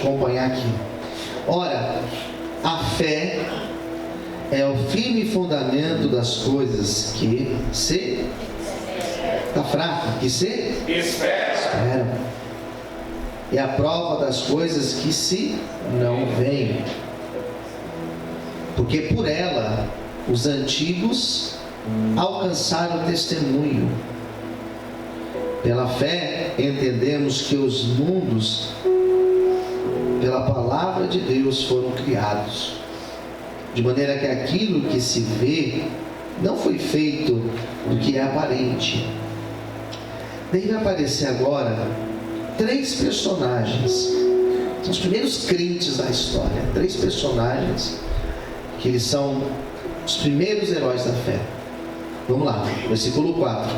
acompanhar aqui. Ora, a fé é o firme fundamento das coisas que se... Está fraco? Que se esperam. É a prova das coisas que se não veem. Porque por ela os antigos alcançaram testemunho. Pela fé entendemos que os mundos, pela palavra de Deus, foram criados, de maneira que aquilo que se vê não foi feito do que é aparente. Daí vai aparecer agora 3 personagens, são os primeiros crentes da história, 3 personagens que eles são os primeiros heróis da fé. Vamos lá, versículo 4.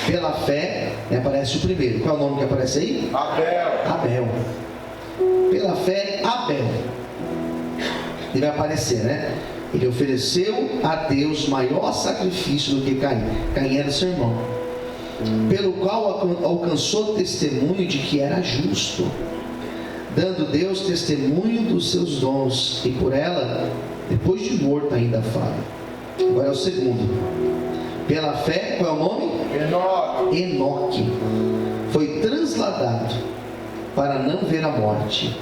Pela fé, aparece o primeiro. Qual é o nome que aparece aí? Abel. Pela fé, Abel. Ele vai aparecer, né? Ele ofereceu a Deus maior sacrifício do que Caim. Caim era seu irmão. Pelo qual alcançou testemunho de que era justo, dando Deus testemunho dos seus dons, e por ela, depois de morto, ainda fala. Agora é o segundo. Pela fé, qual é o nome? Enoque. Foi transladado para não ver a morte,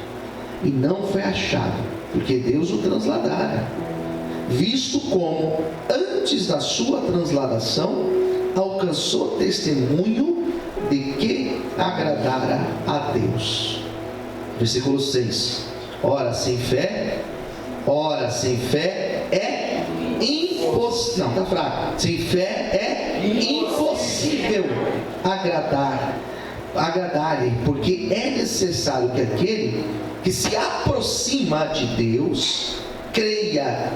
e não foi achado, porque Deus o transladara, visto como antes da sua transladação alcançou testemunho de que agradara a Deus. Versículo 6. Ora sem fé é impossível. Não, está fraco. Sem fé é impossível agradar-lhe, porque é necessário que aquele que se aproxima de Deus creia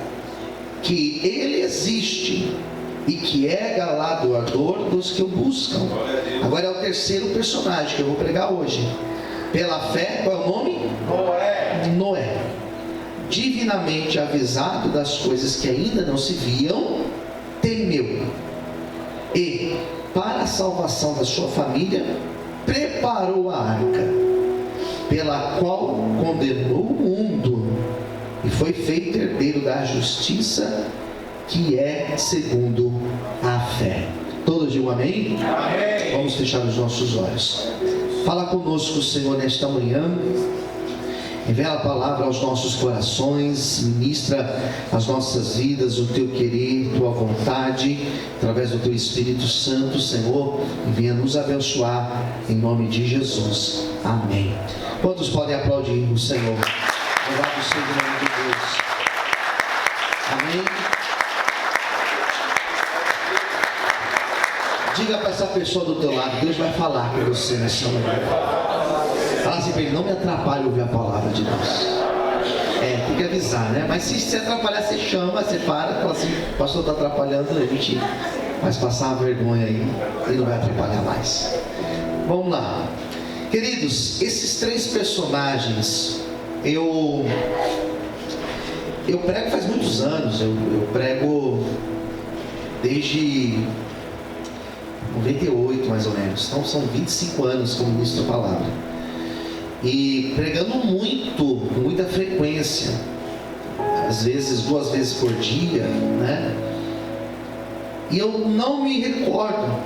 que Ele existe e que é galardoador dos que o buscam. Agora é o terceiro personagem que eu vou pregar hoje. Pela fé, qual é o nome? Noé. Divinamente avisado das coisas que ainda não se viam, temeu, e para a salvação da sua família preparou a arca, pela qual condenou o mundo e foi feito herdeiro da justiça, que é segundo a fé. Todos digam amém? Amém. Vamos fechar os nossos olhos. Fala conosco, Senhor, nesta manhã. Revela a palavra aos nossos corações, ministra às nossas vidas o teu querer, tua vontade, através do teu Espírito Santo, Senhor, e venha nos abençoar em nome de Jesus. Amém. Quantos podem aplaudir o Senhor? Louvado seja o nome de Deus. Amém. Diga para essa pessoa do teu lado, Deus vai falar com você nessa manhã. Fala assim para ele, não me atrapalhe ouvir a palavra de Deus. Tem que avisar, né? Mas se você atrapalhar, você chama, você para, fala assim, o pastor está atrapalhando, a gente vai passar uma vergonha aí, ele não vai atrapalhar mais. Vamos lá. Queridos, esses 3 personagens, eu prego faz muitos anos, eu prego desde 98 mais ou menos, então são 25 anos como ministro da palavra. E pregando muito, com muita frequência, às vezes 2 vezes por dia, né? E eu não me recordo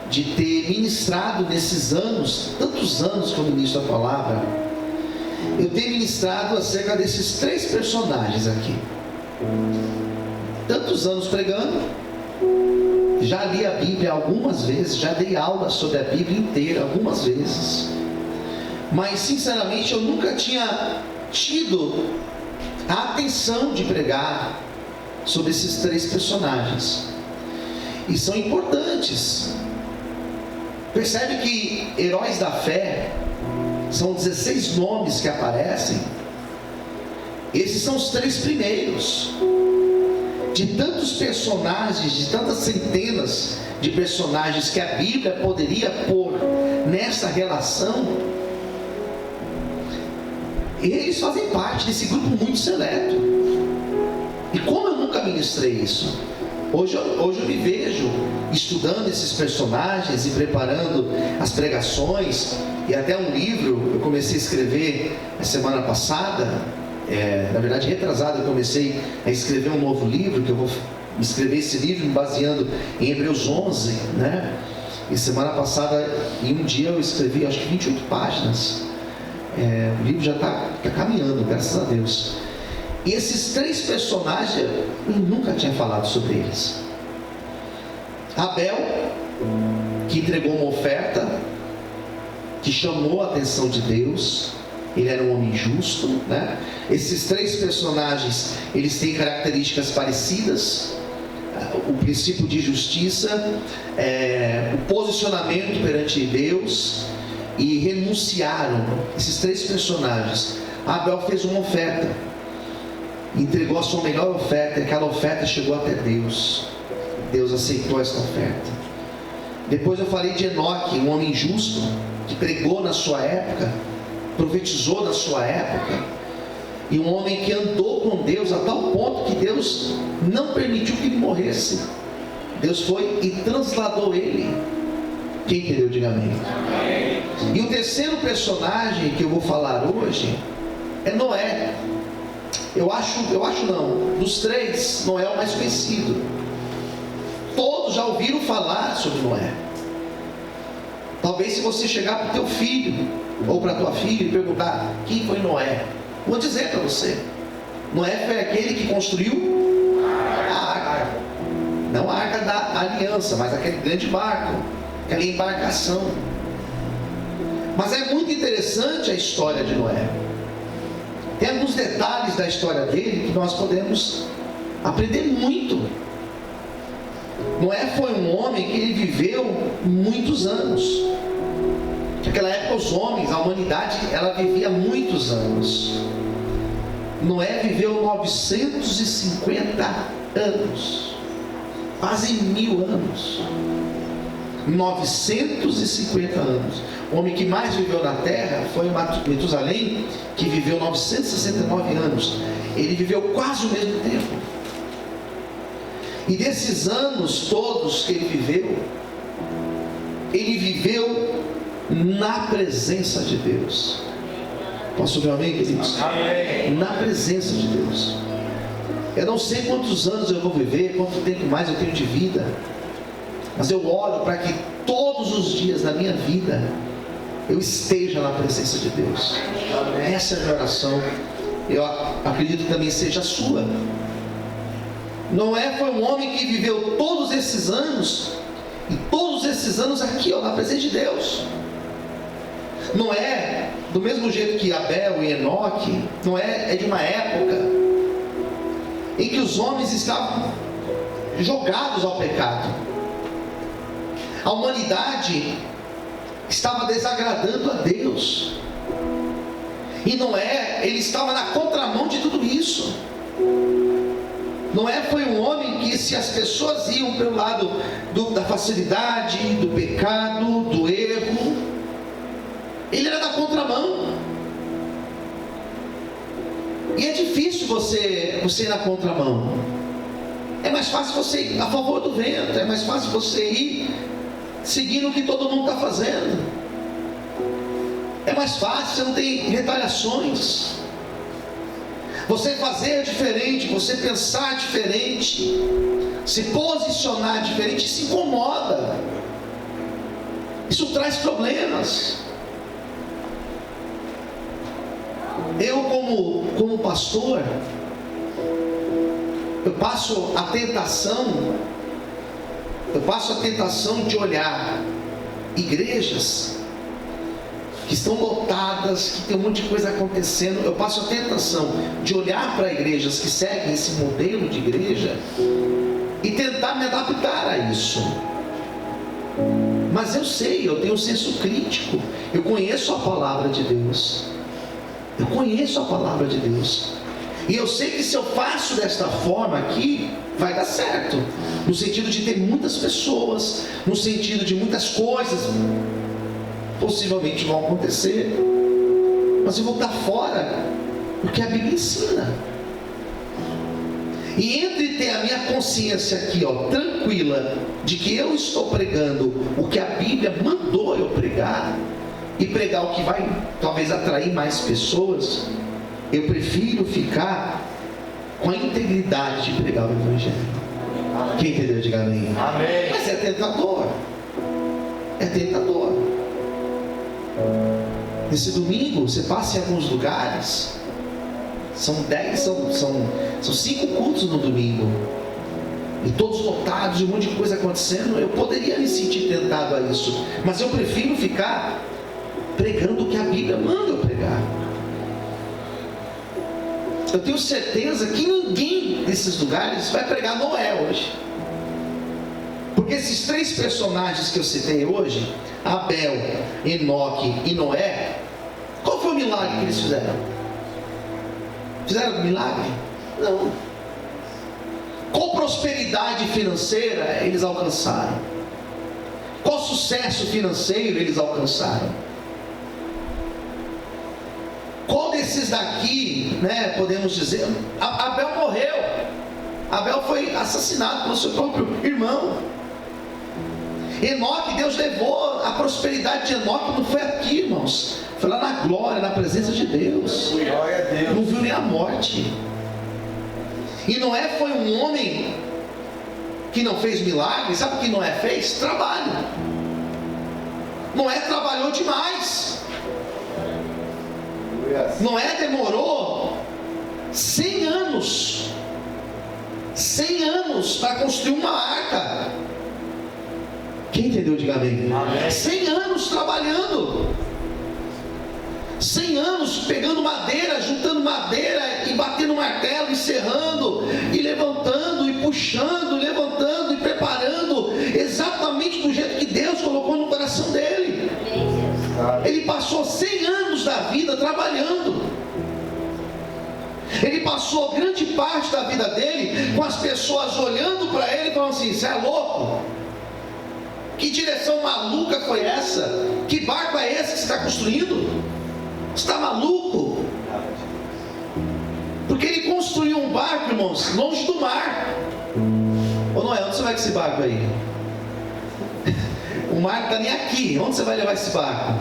de ter ministrado nesses anos, tantos anos que eu ministro a palavra, eu ter ministrado acerca desses 3 personagens aqui. Tantos anos pregando, já li a Bíblia algumas vezes, já dei aula sobre a Bíblia inteira algumas vezes, mas sinceramente eu nunca tinha tido a atenção de pregar sobre esses 3 personagens, e são importantes. Percebe que heróis da fé são 16 nomes que aparecem. Esses são os 3 primeiros de tantos personagens, de tantas centenas de personagens que a Bíblia poderia pôr nessa relação. Eles fazem parte desse grupo muito seleto. E como eu nunca ministrei isso, hoje eu me vejo estudando esses personagens e preparando as pregações, E até um livro eu comecei a escrever a semana passada, na verdade retrasada, eu comecei a escrever um novo livro, que eu vou escrever esse livro me baseando em Hebreus 11, né? E semana passada, em um dia eu escrevi acho que 28 páginas. O livro já está caminhando, graças a Deus. E esses 3 personagens, eu nunca tinha falado sobre eles. Abel, que entregou uma oferta, que chamou a atenção de Deus. Ele era um homem justo, né? Esses 3 personagens, eles têm características parecidas. O princípio de justiça, o posicionamento perante Deus, e renunciaram. Esses 3 personagens. Abel fez uma oferta, entregou a sua melhor oferta, e aquela oferta chegou até Deus. Deus aceitou essa oferta. Depois eu falei de Enoque, um homem justo, que pregou na sua época, profetizou na sua época, e um homem que andou com Deus a tal ponto que Deus não permitiu que ele morresse. Deus foi e transladou ele. Quem entendeu, diga amém. E o terceiro personagem que eu vou falar hoje é Noé. Eu acho não, dos 3, Noé é o mais conhecido. Todos já ouviram falar sobre Noé. Talvez se você chegar para o teu filho ou para a tua filha e perguntar quem foi Noé, vou dizer para você: Noé foi aquele que construiu a arca. Não a arca da aliança, mas aquele grande barco, aquela embarcação. Mas é muito interessante a história de Noé. Tem alguns detalhes da história dele que nós podemos aprender muito. Noé foi um homem que ele viveu muitos anos. Naquela época os homens, a humanidade, ela vivia muitos anos. Noé viveu 950 anos, quase 1000 anos. 950 anos. O homem que mais viveu na terra foi Metusalém, que viveu 969 anos. Ele viveu quase o mesmo tempo. E desses anos todos que ele viveu na presença de Deus. Posso ver um amém, queridos? Amém. Na presença de Deus. Eu não sei quantos anos eu vou viver, quanto tempo mais eu tenho de vida, mas eu oro para que todos os dias da minha vida eu esteja na presença de Deus. Essa é a minha oração. Eu acredito que também seja a sua. Noé foi um homem que viveu todos esses anos, e todos esses anos aqui, na presença de Deus. Noé, do mesmo jeito que Abel e Enoque, Noé é de uma época em que os homens estavam jogados ao pecado. A humanidade estava desagradando a Deus. E Noé, ele estava na contramão de tudo isso. Noé foi um homem que, se as pessoas iam pelo lado da facilidade, do pecado, do erro, ele era da contramão. E é difícil você ir na contramão. É mais fácil você ir a favor do vento. É mais fácil você ir seguindo o que todo mundo está fazendo. É mais fácil, você não tem retaliações. Você fazer diferente, você pensar diferente, se posicionar diferente, se incomoda. Isso traz problemas. Eu como pastor, eu passo a tentação de olhar igrejas que estão lotadas, que tem um monte de coisa acontecendo. Eu passo a tentação de olhar para igrejas que seguem esse modelo de igreja e tentar me adaptar a isso. Mas eu sei, eu tenho um senso crítico, eu conheço a palavra de Deus. Eu conheço a palavra de Deus. E eu sei que se eu faço desta forma aqui, vai dar certo. No sentido de ter muitas pessoas, no sentido de muitas coisas possivelmente vão acontecer, mas eu vou estar fora do que a Bíblia ensina. E entre ter a minha consciência aqui, tranquila, de que eu estou pregando o que a Bíblia mandou eu pregar, e pregar o que vai talvez atrair mais pessoas, eu prefiro ficar com a integridade de pregar o Evangelho. Quem entendeu, diga amém. Amém. Mas é tentador. É tentador. Nesse domingo, você passa em alguns lugares, são 5 cultos no domingo, e todos lotados, e um monte de coisa acontecendo. Eu poderia me sentir tentado a isso, mas eu prefiro ficar pregando o que a Bíblia manda eu pregar. Eu tenho certeza que ninguém desses lugares vai pregar Noé hoje, porque esses 3 personagens que eu citei hoje, Abel, Enoque e Noé, qual foi o milagre que eles fizeram? Fizeram milagre? Não. Qual prosperidade financeira eles alcançaram? Qual sucesso financeiro eles alcançaram? Qual desses daqui, podemos dizer, Abel morreu. Abel foi assassinado pelo seu próprio irmão. Enoque, Deus levou a prosperidade de Enoque, não foi aqui, irmãos, foi lá na glória, na presença de Deus. Glória a Deus. Não viu nem a morte. E Noé foi um homem que não fez milagre. Sabe o que Noé fez? Trabalho. Noé trabalhou demais. Noé demorou 100 anos para construir uma arca. Quem entendeu, diga amém. 100 anos trabalhando, 100 anos pegando madeira, juntando madeira e batendo martelo e serrando e levantando e puxando, levantando e preparando exatamente do jeito que Deus colocou no coração dele. Ele passou 100 anos da vida trabalhando. Ele passou grande parte da vida dele com as pessoas olhando para ele e falando assim: você é louco? Que direção maluca foi essa? Que barco é esse que você está construindo? Você está maluco? Porque ele construiu um barco, irmãos, longe do mar. Ô Noé, onde você vai com esse barco aí? O mar não está nem aqui. Onde você vai levar esse barco?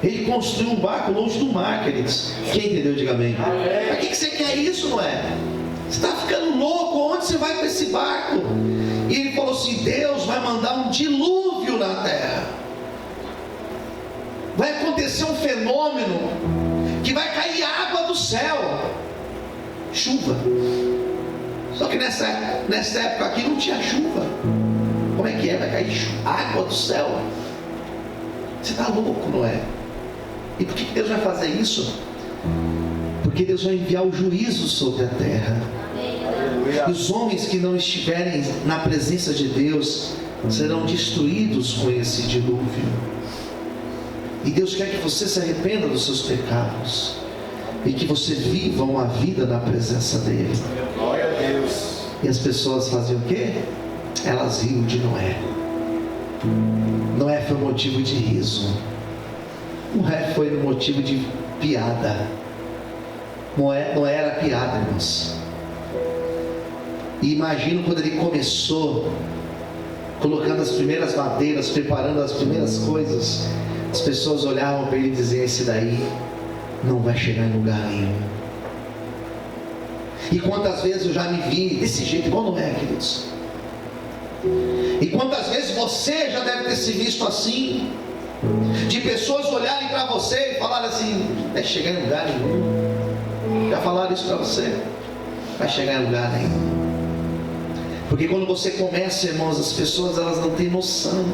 Ele construiu um barco longe do mar, queridos. Quem entendeu, diga amém. Para que você quer isso, Noé? Você está ficando louco? Onde você vai com esse barco? E ele falou assim: Deus vai mandar um dilúvio na terra. Vai acontecer um fenômeno que vai cair água do céu, chuva. Só que nessa época aqui não tinha chuva. Como é que é? Vai cair água do céu? Você está louco, Noé? E por que Deus vai fazer isso? Porque Deus vai enviar o juízo sobre a terra. E os homens que não estiverem na presença de Deus serão destruídos com esse dilúvio. E Deus quer que você se arrependa dos seus pecados e que você viva uma vida na presença dele. Glória a Deus. E as pessoas faziam o quê? Elas riam de Noé. Noé foi motivo de riso. Noé foi motivo de piada. Noé era piada, irmãos. E imagino quando ele começou, colocando as primeiras madeiras, preparando as primeiras coisas, as pessoas olhavam para ele e diziam: esse daí não vai chegar em lugar nenhum. E quantas vezes eu já me vi desse jeito, igual Noé, queridos. E quantas vezes você já deve ter se visto assim, de pessoas olharem para você e falarem assim: vai chegar em lugar nenhum. Já falaram isso para você? Vai chegar em lugar nenhum. Porque quando você começa, irmãos, as pessoas elas não têm noção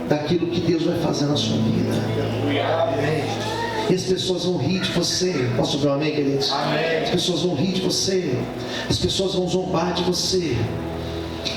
daquilo que Deus vai fazer na sua vida. E as pessoas vão rir de você. Posso ouvir um amém, queridos? As pessoas vão rir de você. As pessoas vão zombar de você.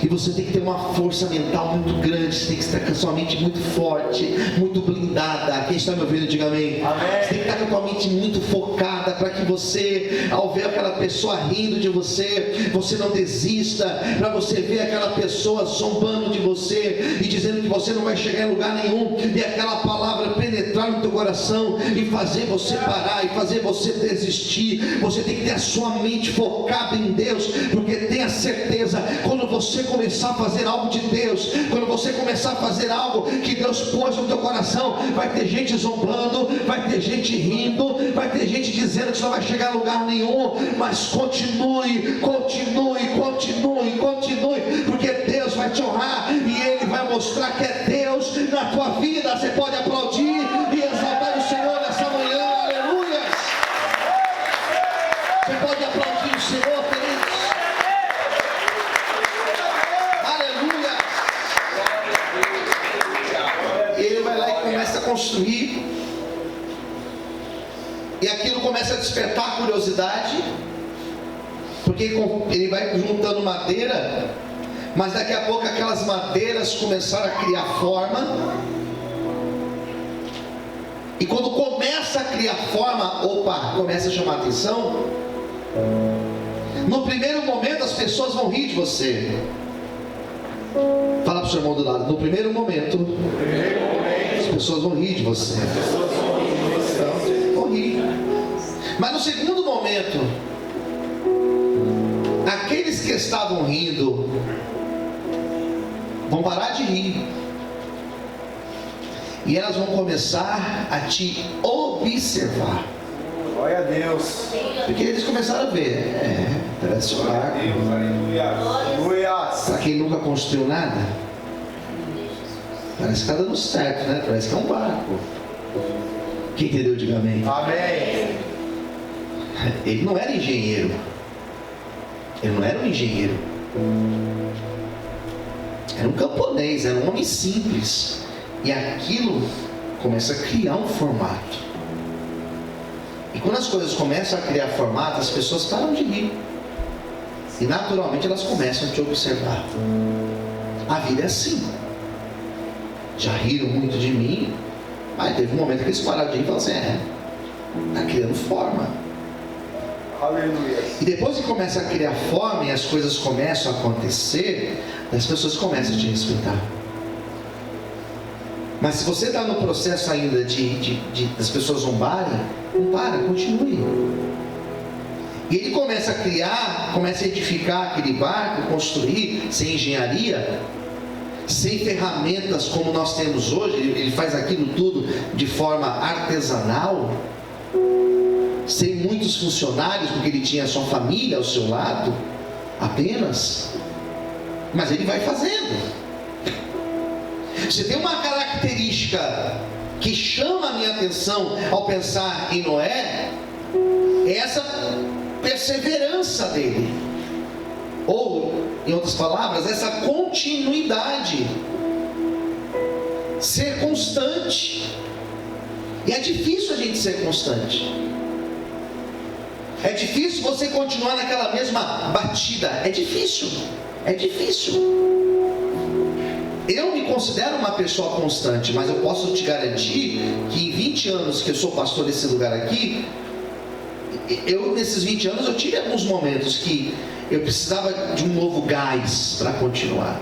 E você tem que ter uma força mental muito grande. Você tem que estar com a sua mente muito forte, muito blindada. Quem está me ouvindo, diga amém. Você tem que estar com a sua mente muito focada, para que você, ao ver aquela pessoa rindo de você, você não desista. Para você ver aquela pessoa zombando de você e dizendo que você não vai chegar em lugar nenhum, e aquela palavra penetrar entrar no teu coração e fazer você parar, e fazer você desistir. Você tem que ter a sua mente focada em Deus, porque tenha certeza, quando você começar a fazer algo de Deus, quando você começar a fazer algo que Deus pôs no teu coração, vai ter gente zombando, vai ter gente rindo, vai ter gente dizendo que você não vai chegar a lugar nenhum, mas continue, porque Deus vai te honrar, e Ele vai mostrar que é Deus na tua vida. Você pode aplaudir e exaltar o Senhor nessa manhã, aleluia. Você pode aplaudir o Senhor, queridos, aleluia. Ele vai lá e começa a construir, e aquilo começa a despertar a curiosidade, porque ele vai juntando madeira, mas daqui a pouco aquelas madeiras começaram a criar forma, e quando começa a criar forma, começa a chamar atenção. No primeiro momento as pessoas vão rir de você. Fala para o seu irmão do lado: no primeiro momento as pessoas vão rir de você. Vão rir. Mas no segundo momento, aqueles que estavam rindo vão parar de rir, e elas vão começar a te observar. Glória a Deus. Porque eles começaram a ver, parece um barco. Para quem nunca construiu nada, parece que está dando certo, né? Parece que é um barco. Quem entendeu, diga amém. Amém. Ele não era engenheiro. Ele não era um engenheiro. Era um camponês, era um homem simples. E aquilo começa a criar um formato. E quando as coisas começam a criar formato, as pessoas param de rir. E naturalmente elas começam a te observar. A vida é assim. Já riram muito de mim, mas teve um momento que eles pararam de rir e falaram assim: está criando forma. Aleluia. E depois que começa a criar forma e as coisas começam a acontecer, as pessoas começam a te respeitar. Mas se você está no processo ainda das pessoas zombarem, não para, continue. E ele começa a criar, começa a edificar aquele barco, construir, sem engenharia, sem ferramentas como nós temos hoje. Ele faz aquilo tudo de forma artesanal, sem muitos funcionários, porque ele tinha a sua família ao seu lado apenas. Mas ele vai fazendo. Você tem uma característica que chama a minha atenção ao pensar em Noé, é essa perseverança dele, ou, em outras palavras, essa continuidade, ser constante. E é difícil a gente ser constante. É difícil você continuar naquela mesma batida. É difícil. Eu me considero uma pessoa constante, mas eu posso te garantir que em 20 anos que eu sou pastor desse lugar aqui, nesses 20 anos eu tive alguns momentos que eu precisava de um novo gás para continuar.